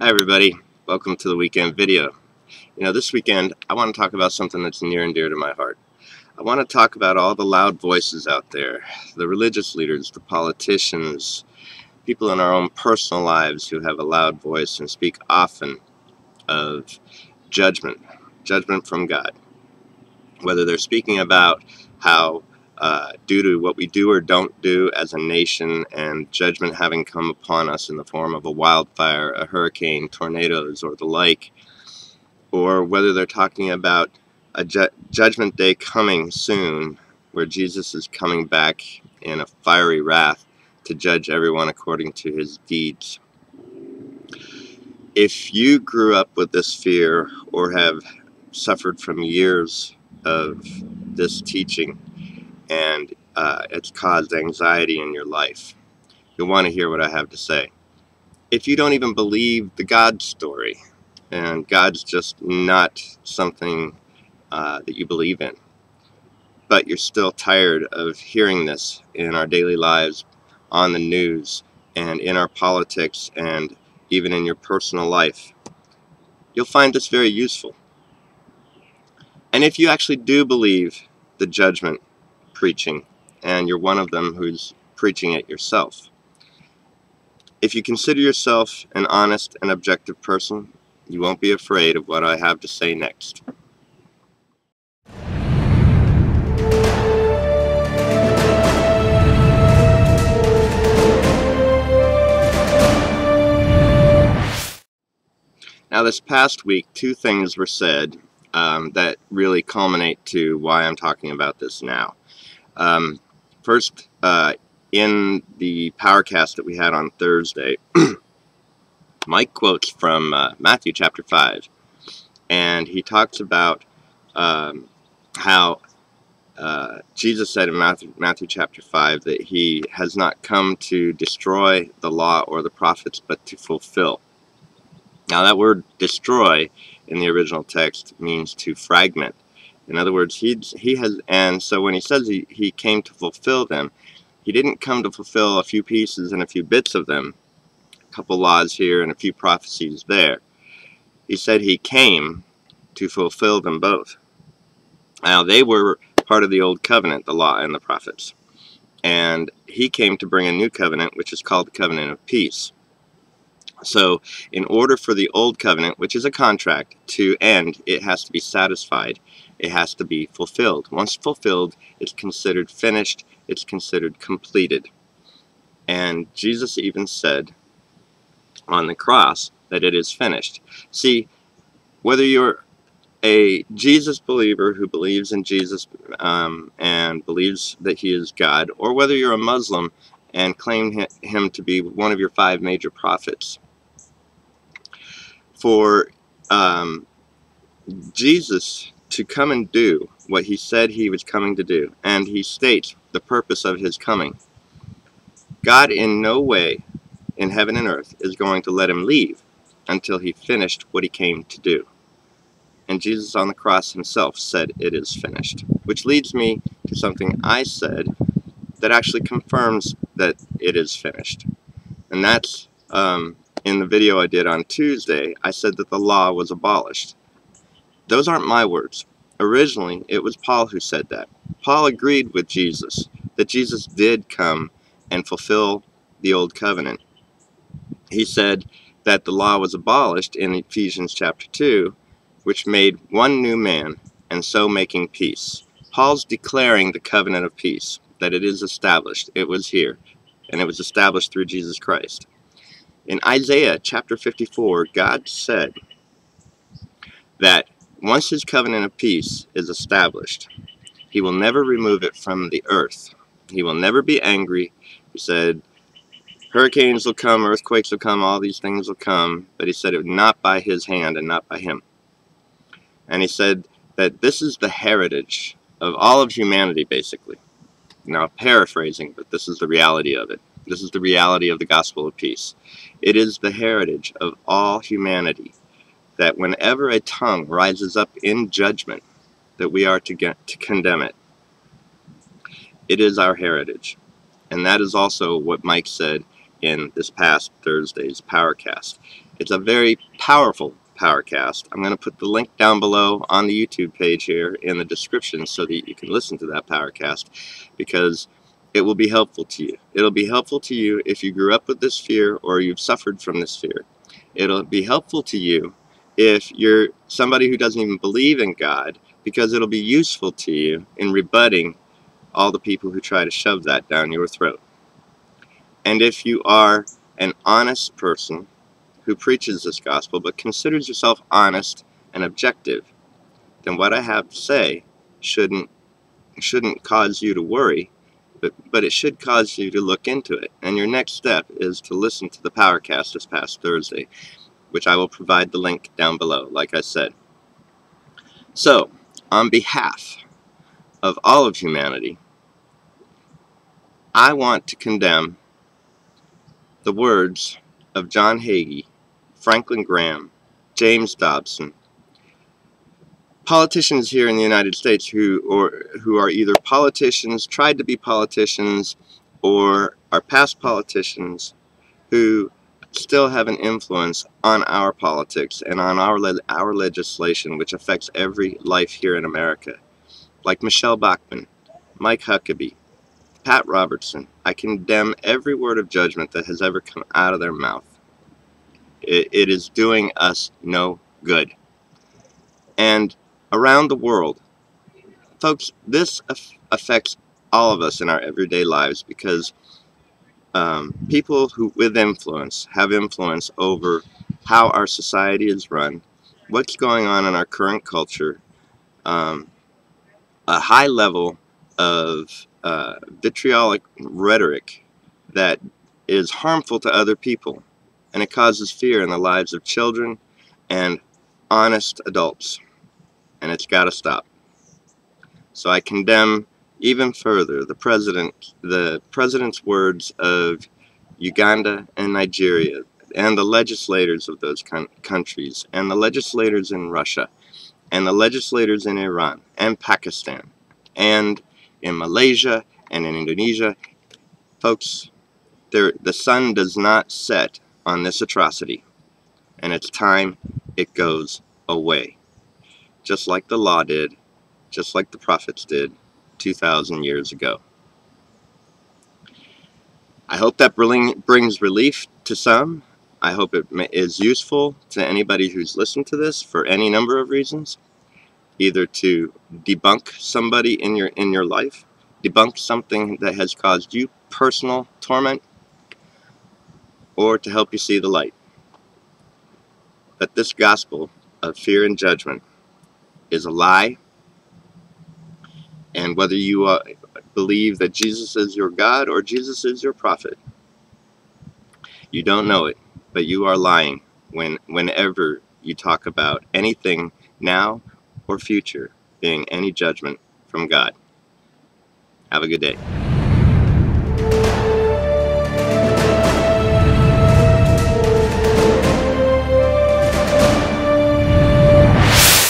Hi everybody, welcome to the weekend video. This weekend I want to talk about something that's near and dear to my heart. I want to talk about all the loud voices out there, the religious leaders, the politicians, people in our own personal lives who have a loud voice and speak often of judgment, judgment from God. Whether they're speaking about how due to what we do or don't do as a nation and judgment having come upon us in the form of a wildfire, a hurricane, tornadoes, or the like, or whether they're talking about a judgment day coming soon where Jesus is coming back in a fiery wrath to judge everyone according to his deeds. If you grew up with this fear or have suffered from years of this teaching and it's caused anxiety in your life, you'll want to hear what I have to say. If you don't even believe the God story, and God's just not something that you believe in, but you're still tired of hearing this in our daily lives, on the news, and in our politics, and even in your personal life, you'll find this very useful. And if you actually do believe the judgment preaching, and you're one of them who's preaching it yourself, if you consider yourself an honest and objective person, you won't be afraid of what I have to say next. Now, this past week, two things were said that really culminate to why I'm talking about this now. First, in the Powercast that we had on Thursday, Mike quotes from Matthew chapter 5, and he talks about how Jesus said in Matthew chapter 5 that he has not come to destroy the law or the prophets, but to fulfill. Now, that word destroy in the original text means to fragment. In other words, and so when he says he came to fulfill them, he didn't come to fulfill a few pieces and a few bits of them, a couple laws here and a few prophecies there. He said he came to fulfill them both. Now, they were part of the old covenant, the law and the prophets. And he came to bring a new covenant, which is called the covenant of peace. So in order for the old covenant, which is a contract, to end, it has to be satisfied. It has to be fulfilled. Once fulfilled, it's considered finished. It's considered completed. And Jesus even said on the cross that it is finished. See, whether you're a Jesus believer who believes in Jesus and believes that he is God, or whether you're a Muslim and claim him to be one of your 5 major prophets, for Jesus to come and do what he said he was coming to do, and he states the purpose of his coming, God in no way in heaven and earth is going to let him leave until he finished what he came to do. And Jesus on the cross himself said it is finished, which leads me to something I said that actually confirms that it is finished. And that's in the video I did on Tuesday, I said that the law was abolished. Those aren't my words. Originally, it was Paul who said that. Paul agreed with Jesus, that Jesus did come and fulfill the old covenant. He said that the law was abolished in Ephesians chapter 2, which made one new man, and so making peace. Paul's declaring the covenant of peace, that it is established. It was here, and it was established through Jesus Christ. In Isaiah chapter 54, God said that once his covenant of peace is established, he will never remove it from the earth. He will never be angry. He said, hurricanes will come, earthquakes will come, all these things will come, but he said it not by his hand and not by him. And he said that this is the heritage of all of humanity, basically. Now, paraphrasing, but this is the reality of it. This is the reality of the gospel of peace. It is the heritage of all humanity that whenever a tongue rises up in judgment, that we are to condemn it. It is our heritage. And that is also what Mike said in this past Thursday's Powercast. It's a very powerful Powercast. I'm going to put the link down below on the YouTube page here in the description so that you can listen to that Powercast, because it will be helpful to you. It'll be helpful to you if you grew up with this fear or you've suffered from this fear. It'll be helpful to you if you're somebody who doesn't even believe in God, because it'll be useful to you in rebutting all the people who try to shove that down your throat. And if you are an honest person who preaches this gospel but considers yourself honest and objective, then what I have to say shouldn't cause you to worry, but it should cause you to look into it. And your next step is to listen to the Powercast this past Thursday, which I will provide the link down below, like I said. So, on behalf of all of humanity, I want to condemn the words of John Hagee, Franklin Graham, James Dobson, politicians here in the United States who are either politicians, tried to be politicians, or are past politicians who still have an influence on our politics and on our legislation, which affects every life here in America, like Michelle Bachmann, Mike Huckabee, Pat Robertson. I condemn every word of judgment that has ever come out of their mouth. It is doing us no good. And around the world, folks, this affects all of us in our everyday lives, because people who with influence have influence over how our society is run, what's going on in our current culture, a high level of vitriolic rhetoric that is harmful to other people, and it causes fear in the lives of children and honest adults, and it's got to stop. So I condemn even further the president's words of Uganda and Nigeria, and the legislators of those countries, and the legislators in Russia, and the legislators in Iran and Pakistan, and in Malaysia and in Indonesia. Folks, the sun does not set on this atrocity, and it's time it goes away, just like the law did, just like the prophets did 2,000 years ago. I hope that brings relief to some. I hope it is useful to anybody who's listened to this for any number of reasons, either to debunk somebody in your life, debunk something that has caused you personal torment, or to help you see the light. That this gospel of fear and judgment is a lie, and whether you believe that Jesus is your God or Jesus is your prophet, you don't know it, but you are lying whenever you talk about anything now or future being any judgment from God. Have a good day.